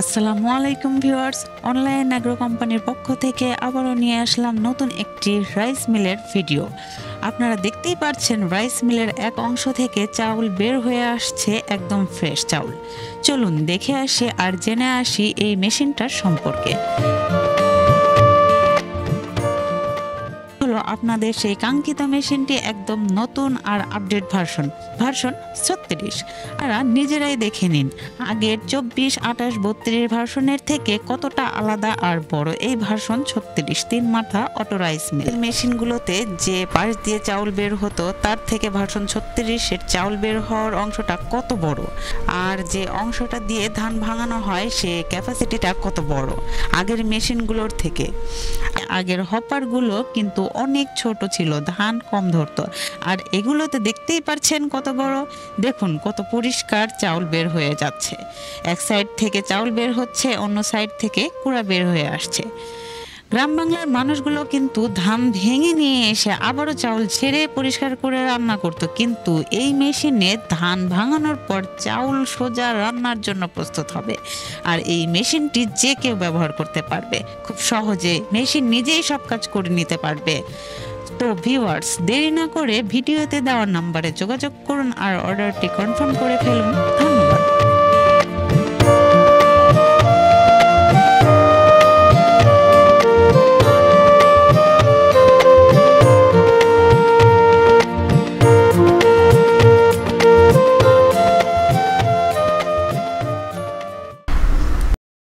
আসসালামু আলাইকুম viewers, online agro কোম্পানির পক্ষ থেকে আবারও নিয়ে আসলাম নতুন একটি রাইস মিলের ভিডিও। আপনারা দেখতেই পাচ্ছেন রাইস মিলের এক অংশ থেকে চাউল বের হয়ে আসছে, একদম ফ্রেশ চাউল। চলুন দেখে আসি আর জেনে আসি এই মেশিনটার সম্পর্কে। আপনাদের সেই কাঙ্ক্ষিত মেশিনটি একদম নতুন আর আপডেট ভার্সন 36। আর নিজেরাই দেখে নিন আগের 24, 28, 32 ভার্সনের থেকে কতটা আলাদা আর বড় এই ভার্সন 36 তিন মাথা অটো রাইস মিল। মেশিনগুলোতে যে পাশ দিয়ে চাউল বের হতো তার থেকে ভার্সন 36 এর চাউল বের হওয়ার অংশটা কত বড়, আর যে অংশটা দিয়ে ধান ভাঙানো হয় সে ক্যাপাসিটিটা কত বড় আগের মেশিনগুলোর থেকে। আগের হপারগুলো কিন্তু অনেক ছোট ছিল, ধান কম ধরতো, আর এগুলোতে দেখতেই পাচ্ছেন কত বড়। দেখুন কত পরিষ্কার চাউল বের হয়ে যাচ্ছে, এক সাইড থেকে চাউল বের হচ্ছে, অন্য সাইড থেকে কুড়া বের হয়ে আসছে। গ্রাম বাংলার মানুষগুলো কিন্তু ধান ভেঙে নিয়ে এসে আবারও চাউল ছেড়ে পরিষ্কার করে রান্না করত, কিন্তু এই মেশিনে ধান ভাঙানোর পর চাউল সোজা রান্নার জন্য প্রস্তুত হবে। আর এই মেশিনটি যে কেউ ব্যবহার করতে পারবে খুব সহজে, মেশিন নিজেই সব কাজ করে নিতে পারবে। তো ভিউয়ার্স, দেরি না করে ভিডিওতে দেওয়া নাম্বারে যোগাযোগ করুন আর অর্ডারটি কনফার্ম করে ফেলুন। ধন্যবাদ।